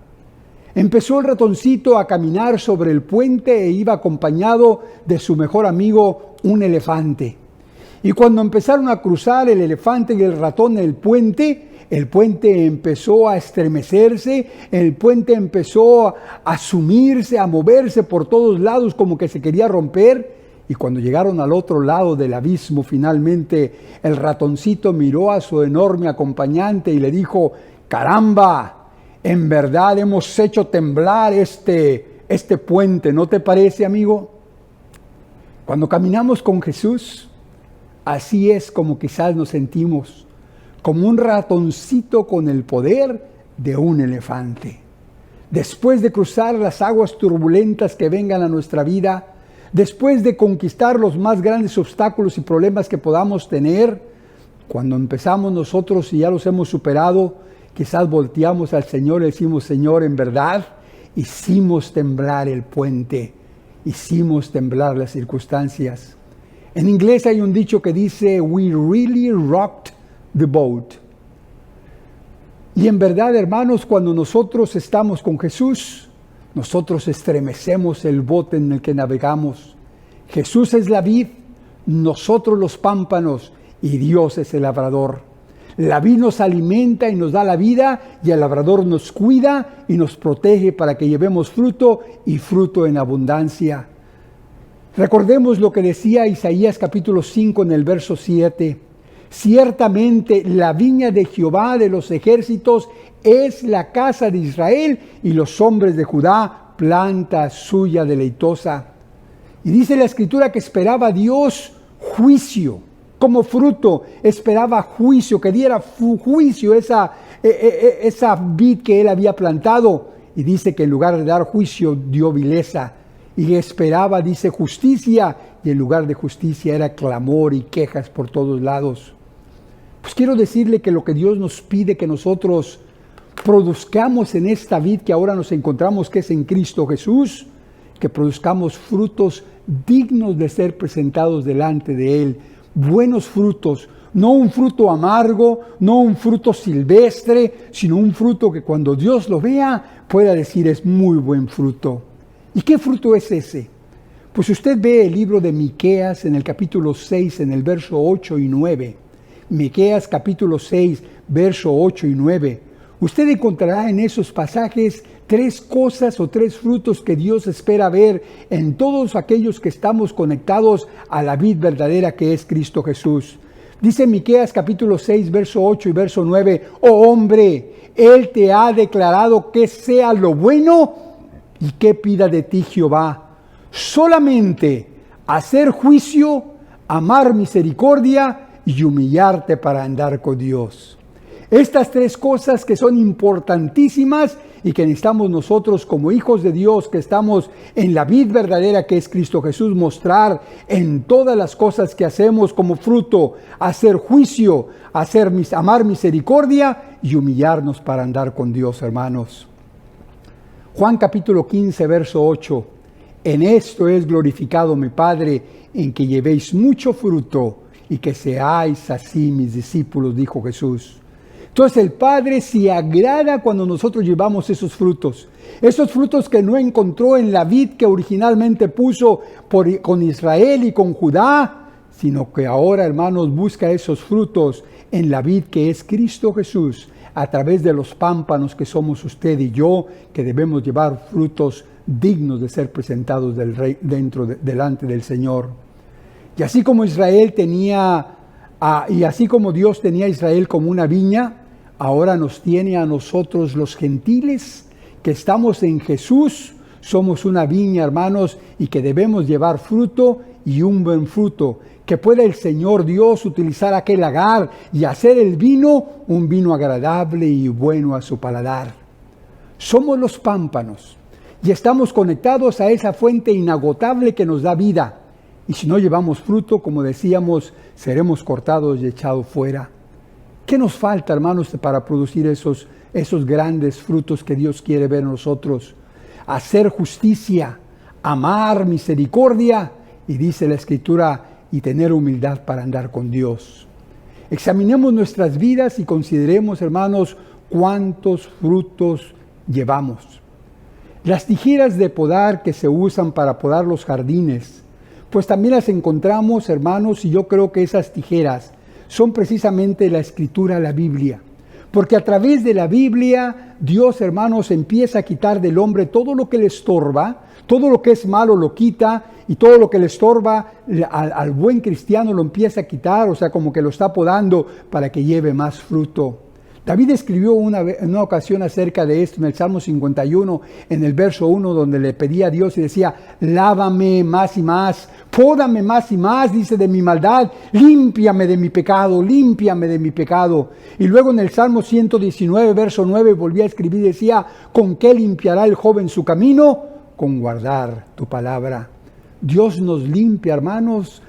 Empezó el ratoncito a caminar sobre el puente e iba acompañado de su mejor amigo, un elefante. Y cuando empezaron a cruzar el elefante y el ratón el puente empezó a estremecerse, el puente empezó a sumirse, a moverse por todos lados como que se quería romper. Y cuando llegaron al otro lado del abismo, finalmente el ratoncito miró a su enorme acompañante y le dijo: ¡caramba! En verdad hemos hecho temblar este puente, ¿no te parece, amigo? Cuando caminamos con Jesús, así es como quizás nos sentimos, como un ratoncito con el poder de un elefante. Después de cruzar las aguas turbulentas que vengan a nuestra vida, después de conquistar los más grandes obstáculos y problemas que podamos tener, cuando empezamos nosotros y ya los hemos superado, quizás volteamos al Señor y decimos: Señor, en verdad hicimos temblar el puente, hicimos temblar las circunstancias. En inglés hay un dicho que dice: we really rocked the boat. Y en verdad, hermanos, cuando nosotros estamos con Jesús, nosotros estremecemos el bote en el que navegamos. Jesús es la vid, nosotros los pámpanos, y Dios es el labrador. La vid nos alimenta y nos da la vida, y el labrador nos cuida y nos protege para que llevemos fruto, y fruto en abundancia. Recordemos lo que decía Isaías capítulo 5 en el verso 7. Ciertamente la viña de Jehová de los ejércitos es la casa de Israel, y los hombres de Judá planta suya deleitosa. Y dice la Escritura que esperaba Dios juicio, como fruto esperaba juicio, que diera juicio esa vid que él había plantado. Y dice que en lugar de dar juicio dio vileza, y esperaba, dice, justicia, y en lugar de justicia era clamor y quejas por todos lados. Pues quiero decirle que lo que Dios nos pide que nosotros produzcamos en esta vid que ahora nos encontramos, que es en Cristo Jesús, que produzcamos frutos dignos de ser presentados delante de Él. Buenos frutos, no un fruto amargo, no un fruto silvestre, sino un fruto que cuando Dios lo vea pueda decir es muy buen fruto. ¿Y qué fruto es ese? Pues usted ve el libro de Miqueas en el capítulo 6, en el verso 8 y 9. Miqueas capítulo 6, verso 8 y 9. Usted encontrará en esos pasajes 3 cosas o 3 frutos que Dios espera ver en todos aquellos que estamos conectados a la vid verdadera que es Cristo Jesús. Dice Miqueas capítulo 6, verso 8 y verso 9, oh hombre, Él te ha declarado que sea lo bueno y que pida de ti Jehová. Solamente hacer juicio, amar misericordia y humillarte para andar con Dios. Estas 3 cosas que son importantísimas y que necesitamos nosotros como hijos de Dios que estamos en la vid verdadera que es Cristo Jesús mostrar en todas las cosas que hacemos como fruto, hacer juicio, amar misericordia y humillarnos para andar con Dios, hermanos. Juan capítulo 15, verso 8. En esto es glorificado mi Padre, en que llevéis mucho fruto y que seáis así mis discípulos, dijo Jesús. Entonces el Padre se agrada cuando nosotros llevamos esos frutos que no encontró en la vid que originalmente puso con Israel y con Judá, sino que ahora, hermanos, busca esos frutos en la vid que es Cristo Jesús, a través de los pámpanos que somos usted y yo, que debemos llevar frutos dignos de ser presentados delante del Señor. Y así como Israel así como Dios tenía a Israel como una viña, ahora nos tiene a nosotros los gentiles que estamos en Jesús, somos una viña, hermanos, y que debemos llevar fruto y un buen fruto, que pueda el Señor Dios utilizar aquel lagar y hacer el vino un vino agradable y bueno a su paladar. Somos los pámpanos y estamos conectados a esa fuente inagotable que nos da vida. Y si no llevamos fruto, como decíamos, seremos cortados y echados fuera. ¿Qué nos falta, hermanos, para producir esos grandes frutos que Dios quiere ver en nosotros? Hacer justicia, amar misericordia y dice la Escritura, y tener humildad para andar con Dios. Examinemos nuestras vidas y consideremos, hermanos, cuántos frutos llevamos. Las tijeras de podar que se usan para podar los jardines, pues también las encontramos, hermanos, y yo creo que esas tijeras son precisamente la Escritura, la Biblia. Porque a través de la Biblia, Dios, hermanos, empieza a quitar del hombre todo lo que le estorba, todo lo que es malo lo quita, y todo lo que le estorba al buen cristiano lo empieza a quitar, o sea, como que lo está podando para que lleve más fruto. David escribió en una ocasión acerca de esto en el Salmo 51, en el verso 1, donde le pedía a Dios y decía, lávame más y más, pódame más y más, dice, de mi maldad, límpiame de mi pecado, límpiame de mi pecado. Y luego en el Salmo 119, verso 9, volvía a escribir y decía, ¿con qué limpiará el joven su camino? Con guardar tu palabra. Dios nos limpia, hermanos,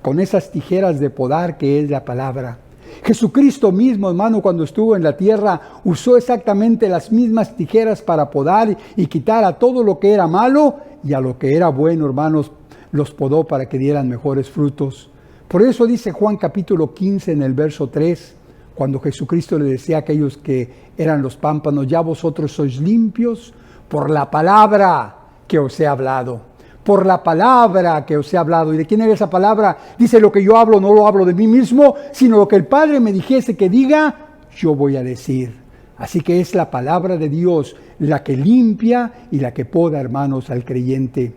con esas tijeras de podar que es la palabra. Jesucristo mismo, hermano, cuando estuvo en la tierra, usó exactamente las mismas tijeras para podar y quitar a todo lo que era malo y a lo que era bueno, hermanos, los podó para que dieran mejores frutos. Por eso dice Juan capítulo 15 en el verso 3, cuando Jesucristo le decía a aquellos que eran los pámpanos, ya vosotros sois limpios por la palabra que os he hablado. Por la palabra que os he hablado. ¿Y de quién era esa palabra? Dice, lo que yo hablo no lo hablo de mí mismo, sino lo que el Padre me dijese que diga, yo voy a decir. Así que es la palabra de Dios la que limpia y la que poda, hermanos, al creyente.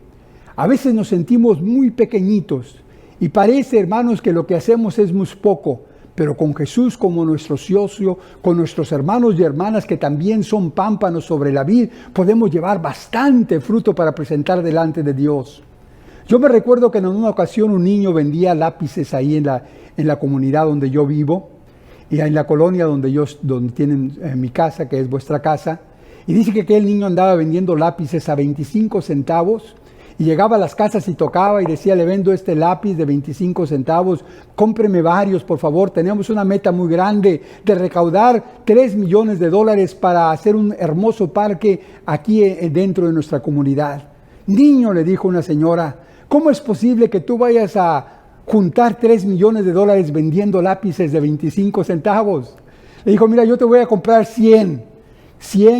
A veces nos sentimos muy pequeñitos y parece, hermanos, que lo que hacemos es muy poco. Pero con Jesús como nuestro socio, con nuestros hermanos y hermanas que también son pámpanos sobre la vid, podemos llevar bastante fruto para presentar delante de Dios. Yo me recuerdo que en una ocasión un niño vendía lápices ahí en la comunidad donde yo vivo, y en la colonia donde tienen mi casa, que es vuestra casa, y dice que aquel niño andaba vendiendo lápices a 25 centavos, y llegaba a las casas y tocaba y decía, le vendo este lápiz de 25 centavos, cómpreme varios, por favor. Tenemos una meta muy grande de recaudar $3 millones para hacer un hermoso parque aquí dentro de nuestra comunidad. Niño, le dijo una señora, ¿Cómo es posible que tú vayas a juntar $3 millones vendiendo lápices de 25 centavos? Le dijo, mira, yo te voy a comprar 100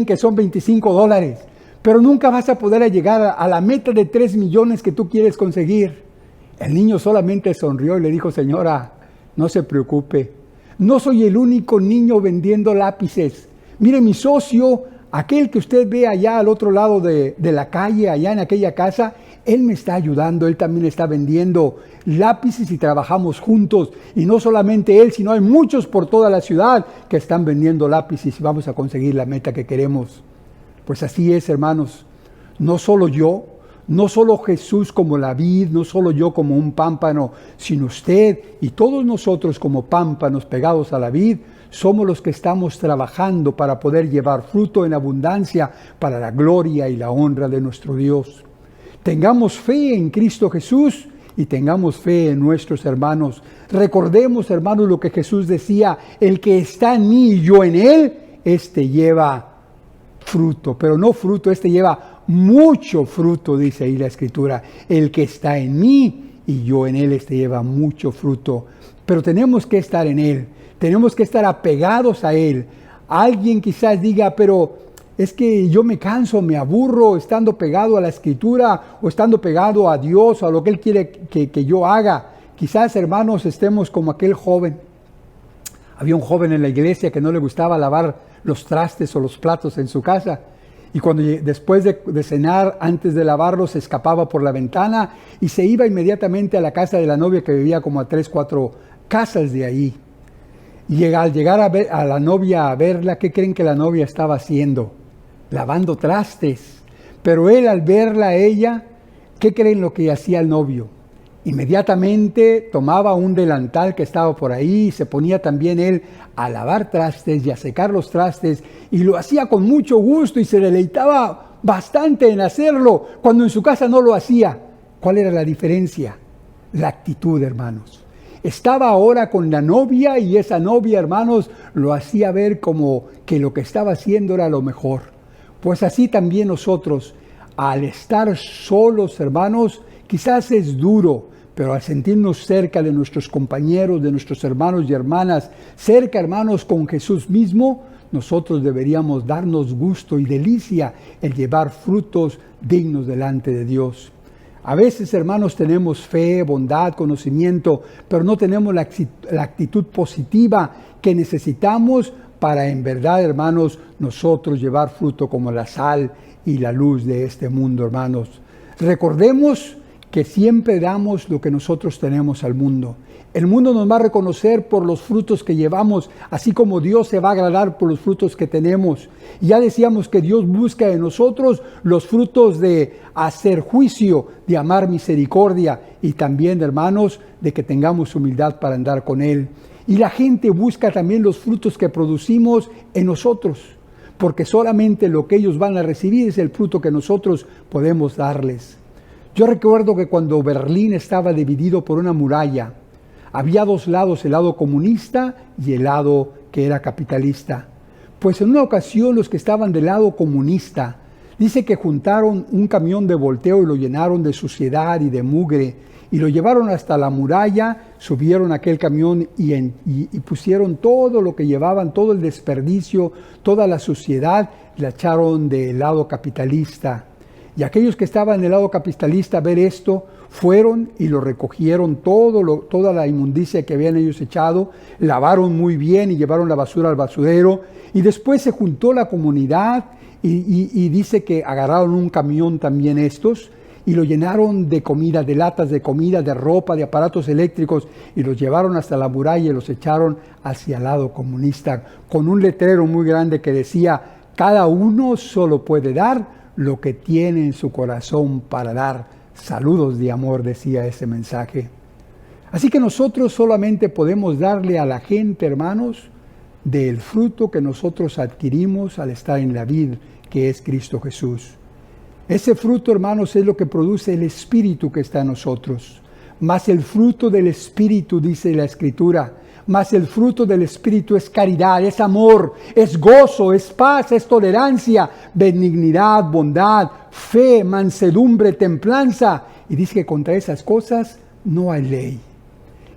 que son $25, pero nunca vas a poder llegar a la meta de 3 millones que tú quieres conseguir. El niño solamente sonrió y le dijo, señora, no se preocupe, no soy el único niño vendiendo lápices. Mire, mi socio, aquel que usted ve allá al otro lado de la calle, allá en aquella casa, él me está ayudando, él también está vendiendo lápices y trabajamos juntos. Y no solamente él, sino hay muchos por toda la ciudad que están vendiendo lápices y vamos a conseguir la meta que queremos. Pues así es, hermanos. No solo yo, no solo Jesús como la vid, no solo yo como un pámpano, sino usted y todos nosotros como pámpanos pegados a la vid, somos los que estamos trabajando para poder llevar fruto en abundancia para la gloria y la honra de nuestro Dios. Tengamos fe en Cristo Jesús y tengamos fe en nuestros hermanos. Recordemos, hermanos, lo que Jesús decía, el que está en mí y yo en él, este lleva fruto, pero no fruto, este lleva mucho fruto, dice ahí la Escritura. El que está en mí y yo en él, este lleva mucho fruto. Pero tenemos que estar en él, tenemos que estar apegados a él. Alguien quizás diga, pero es que yo me canso, me aburro estando pegado a la Escritura o estando pegado a Dios o a lo que Él quiere que yo haga. Quizás, hermanos, estemos como aquel joven. Había un joven en la iglesia que no le gustaba lavar los trastes o los platos en su casa. Y cuando después de cenar, antes de lavarlos, se escapaba por la ventana y se iba inmediatamente a la casa de la novia que vivía como a 3, 4 casas de ahí. Y al llegar a la novia a verla, ¿qué creen que la novia estaba haciendo? Lavando trastes. Pero él, al verla a ella, ¿qué creen lo que hacía el novio? Inmediatamente tomaba un delantal que estaba por ahí y se ponía también él a lavar trastes y a secar los trastes, y lo hacía con mucho gusto y se deleitaba bastante en hacerlo, cuando en su casa no lo hacía. ¿Cuál era la diferencia? La actitud, hermanos. Estaba ahora con la novia y esa novia, hermanos, lo hacía ver como que lo que estaba haciendo era lo mejor. Pues así también nosotros, al estar solos, hermanos, quizás es duro, pero al sentirnos cerca de nuestros compañeros, de nuestros hermanos y hermanas, cerca, hermanos, con Jesús mismo, nosotros deberíamos darnos gusto y delicia en llevar frutos dignos delante de Dios. A veces, hermanos, tenemos fe, bondad, conocimiento, pero no tenemos la actitud positiva que necesitamos para, en verdad, hermanos, nosotros llevar fruto como la sal y la luz de este mundo, hermanos. Recordemos que siempre damos lo que nosotros tenemos al mundo. El mundo nos va a reconocer por los frutos que llevamos, así como Dios se va a agradar por los frutos que tenemos. Y ya decíamos que Dios busca en nosotros los frutos de hacer juicio, de amar misericordia y también, hermanos, de que tengamos humildad para andar con Él. Y la gente busca también los frutos que producimos en nosotros, porque solamente lo que ellos van a recibir es el fruto que nosotros podemos darles. Yo recuerdo que cuando Berlín estaba dividido por una muralla, había dos lados, el lado comunista y el lado que era capitalista. Pues en una ocasión los que estaban del lado comunista, dice que juntaron un camión de volteo y lo llenaron de suciedad y de mugre, y lo llevaron hasta la muralla, subieron aquel camión y pusieron todo lo que llevaban, todo el desperdicio, toda la suciedad, la echaron del lado capitalista. Y aquellos que estaban del lado capitalista a ver esto, fueron y lo recogieron toda la inmundicia que habían ellos echado, lavaron muy bien y llevaron la basura al basurero, y después se juntó la comunidad y dice que agarraron un camión también estos, y lo llenaron de comida, de latas de comida, de ropa, de aparatos eléctricos, y los llevaron hasta la muralla y los echaron hacia el lado comunista, con un letrero muy grande que decía, cada uno solo puede dar lo que tiene en su corazón para dar. Saludos de amor, decía ese mensaje. Así que nosotros solamente podemos darle a la gente, hermanos, del fruto que nosotros adquirimos al estar en la vid, que es Cristo Jesús. Ese fruto, hermanos, es lo que produce el Espíritu que está en nosotros. Mas el fruto del Espíritu, dice la Escritura, mas el fruto del Espíritu es caridad, es amor, es gozo, es paz, es tolerancia, benignidad, bondad, fe, mansedumbre, templanza. y dice que contra esas cosas no hay ley.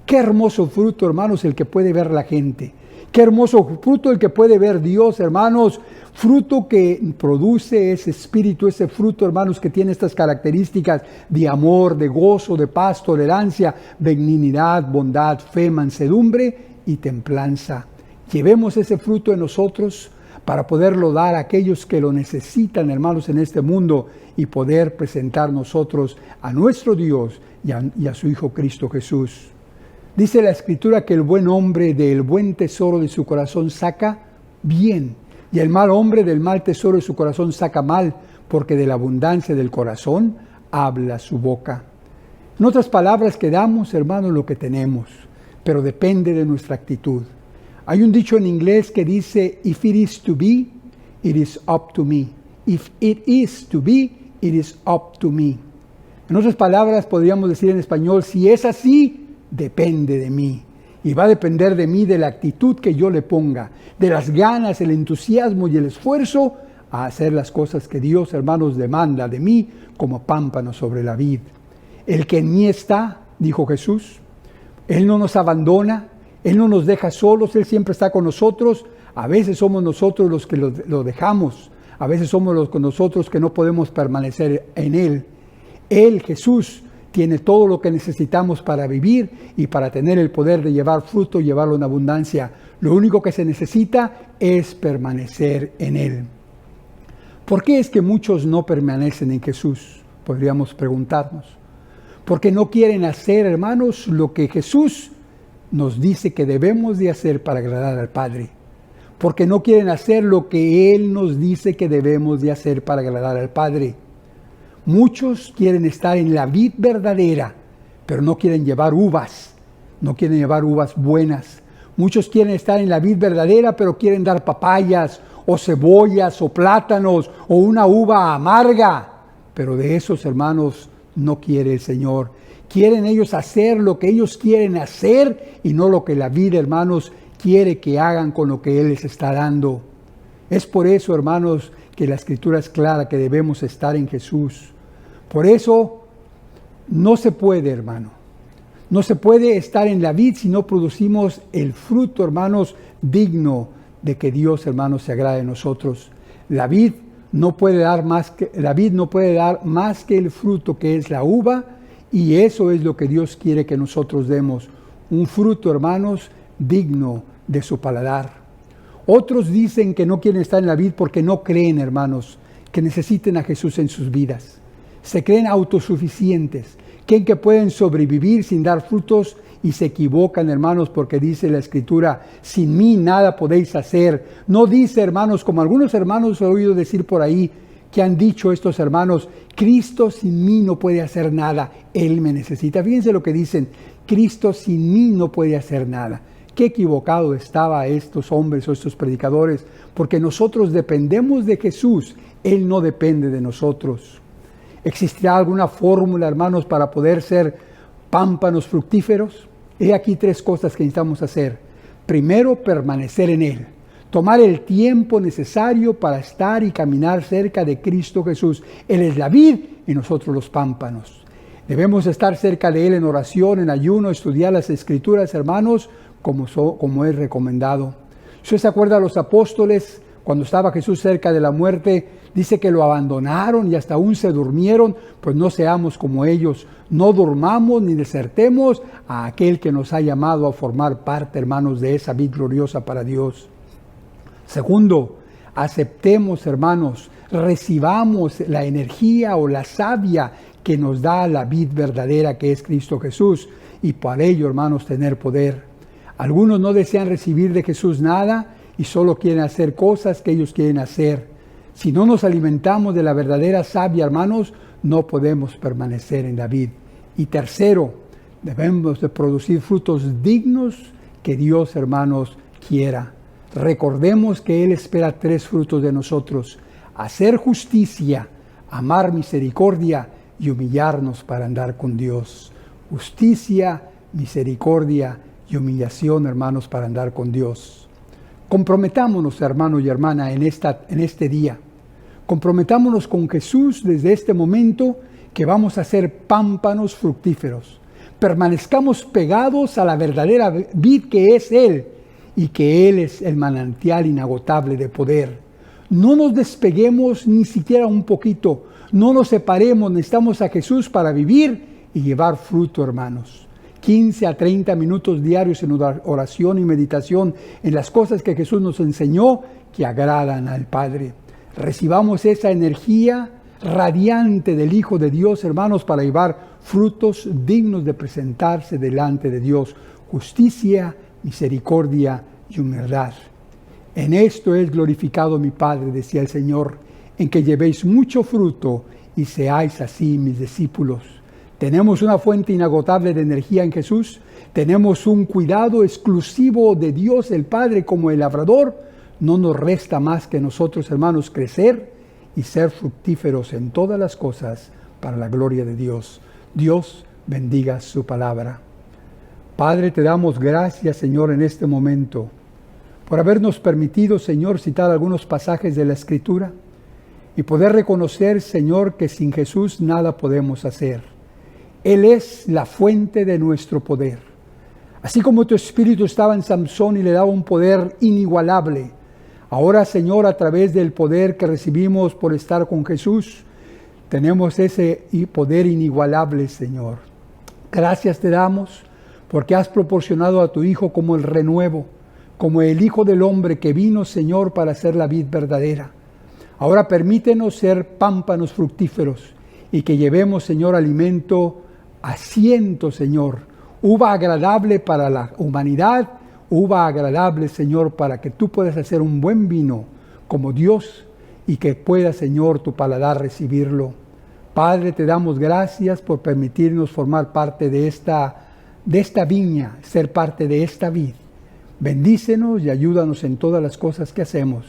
Qué hermoso fruto, hermanos, el que puede ver la gente. Qué hermoso fruto el que puede ver Dios, hermanos. Fruto que produce ese espíritu, ese fruto, hermanos, que tiene estas características de amor, de gozo, de paz, tolerancia, benignidad, bondad, fe, mansedumbre y templanza. Llevemos ese fruto en nosotros para poderlo dar a aquellos que lo necesitan, hermanos, en este mundo y poder presentar nosotros a nuestro Dios y a su Hijo Cristo Jesús. Dice la Escritura que el buen hombre del buen tesoro de su corazón saca bien, y el mal hombre del mal tesoro de su corazón saca mal, porque de la abundancia del corazón habla su boca. En otras palabras, que damos, hermanos, lo que tenemos, pero depende de nuestra actitud. Hay un dicho en inglés que dice, if it is to be, it is up to me. If it is to be, it is up to me. En otras palabras, podríamos decir en español, si es así, depende de mí. Y va a depender de mí, de la actitud que yo le ponga, de las ganas, el entusiasmo y el esfuerzo a hacer las cosas que Dios, hermanos, demanda de mí como pámpano sobre la vid. El que en mí está, dijo Jesús, Él no nos abandona, Él no nos deja solos, Él siempre está con nosotros. A veces somos nosotros los que lo dejamos, a veces somos nosotros que no podemos permanecer en Él. Él, Jesús, tiene todo lo que necesitamos para vivir y para tener el poder de llevar fruto y llevarlo en abundancia. Lo único que se necesita es permanecer en Él. ¿Por qué es que muchos no permanecen en Jesús? Podríamos preguntarnos. Porque no quieren hacer, hermanos, lo que Jesús nos dice que debemos de hacer para agradar al Padre. Porque no quieren hacer lo que Él nos dice que debemos de hacer para agradar al Padre. Muchos quieren estar en la vid verdadera, pero no quieren llevar uvas, no quieren llevar uvas buenas. Muchos quieren estar en la vid verdadera, pero quieren dar papayas, o cebollas, o plátanos, o una uva amarga. Pero de esos, hermanos, no quiere el Señor. Quieren ellos hacer lo que ellos quieren hacer y no lo que la vid, hermanos, quiere que hagan con lo que Él les está dando. Es por eso, hermanos, que la Escritura es clara que debemos estar en Jesús. Por eso no se puede, hermano. No se puede estar en la vid si no producimos el fruto, hermanos, digno de que Dios, hermanos, se agrade de nosotros. La vid no puede dar más que el fruto que es la uva, y eso es lo que Dios quiere que nosotros demos. Un fruto, hermanos, digno de su paladar. Otros dicen que no quieren estar en la vid porque no creen, hermanos, que necesiten a Jesús en sus vidas. Se creen autosuficientes, creen que pueden sobrevivir sin dar frutos y se equivocan, hermanos, porque dice la Escritura, sin mí nada podéis hacer. No dice, hermanos, como algunos hermanos he oído decir por ahí, que han dicho estos hermanos, Cristo sin mí no puede hacer nada, Él me necesita. Fíjense lo que dicen, Cristo sin mí no puede hacer nada. Qué equivocado estaba estos hombres o estos predicadores, porque nosotros dependemos de Jesús, Él no depende de nosotros. ¿Existirá alguna fórmula, hermanos, para poder ser pámpanos fructíferos? He aquí 3 cosas que necesitamos hacer. Primero, permanecer en Él. Tomar el tiempo necesario para estar y caminar cerca de Cristo Jesús. Él es la vid y nosotros los pámpanos. Debemos estar cerca de Él en oración, en ayuno, estudiar las Escrituras, hermanos, como es recomendado. ¿Usted se acuerda de los apóstoles? Cuando estaba Jesús cerca de la muerte, dice que lo abandonaron y hasta aún se durmieron. Pues no seamos como ellos, no durmamos ni desertemos a aquel que nos ha llamado a formar parte, hermanos, de esa vid gloriosa para Dios. Segundo, aceptemos, hermanos, recibamos la energía o la savia que nos da la vid verdadera que es Cristo Jesús, y para ello, hermanos, tener poder. Algunos no desean recibir de Jesús nada y solo quieren hacer cosas que ellos quieren hacer. Si no nos alimentamos de la verdadera savia, hermanos, no podemos permanecer en la vid. Y tercero, debemos de producir frutos dignos que Dios, hermanos, quiera. Recordemos que Él espera 3 frutos de nosotros: hacer justicia, amar misericordia y humillarnos para andar con Dios. Justicia, misericordia y humillación, hermanos, para andar con Dios. Comprometámonos, hermano y hermana, en este día. Comprometámonos con Jesús desde este momento que vamos a ser pámpanos fructíferos. Permanezcamos pegados a la verdadera vid que es Él y que Él es el manantial inagotable de poder. No nos despeguemos ni siquiera un poquito, no nos separemos, necesitamos a Jesús para vivir y llevar fruto, hermanos. 15 a 30 minutos diarios en oración y meditación en las cosas que Jesús nos enseñó que agradan al Padre. Recibamos esa energía radiante del Hijo de Dios, hermanos, para llevar frutos dignos de presentarse delante de Dios. Justicia, misericordia y humildad. En esto es glorificado mi Padre, decía el Señor, en que llevéis mucho fruto y seáis así mis discípulos. Tenemos una fuente inagotable de energía en Jesús. Tenemos un cuidado exclusivo de Dios el Padre como el labrador. No nos resta más que nosotros, hermanos, crecer y ser fructíferos en todas las cosas para la gloria de Dios. Dios bendiga su palabra. Padre, te damos gracias, Señor, en este momento, por habernos permitido, Señor, citar algunos pasajes de la Escritura y poder reconocer, Señor, que sin Jesús nada podemos hacer. Él es la fuente de nuestro poder. Así como tu Espíritu estaba en Samsón y le daba un poder inigualable, ahora, Señor, a través del poder que recibimos por estar con Jesús, tenemos ese poder inigualable, Señor. Gracias te damos porque has proporcionado a tu Hijo como el renuevo, como el Hijo del Hombre que vino, Señor, para ser la vid verdadera. Ahora permítenos ser pámpanos fructíferos y que llevemos, Señor, alimento a cientos, Señor. Uva agradable para la humanidad, uva agradable, Señor, para que tú puedas hacer un buen vino como Dios y que pueda, Señor, tu paladar recibirlo. Padre, te damos gracias por permitirnos formar parte de esta viña, ser parte de esta vid. Bendícenos y ayúdanos en todas las cosas que hacemos.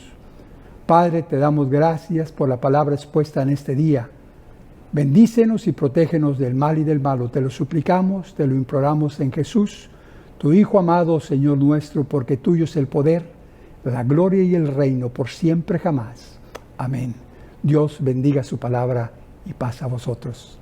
Padre, te damos gracias por la palabra expuesta en este día. Bendícenos y protégenos del mal y del malo. Te lo suplicamos, te lo imploramos en Jesús, tu Hijo amado, Señor nuestro, porque tuyo es el poder, la gloria y el reino por siempre jamás. Amén. Dios bendiga su palabra y paz a vosotros.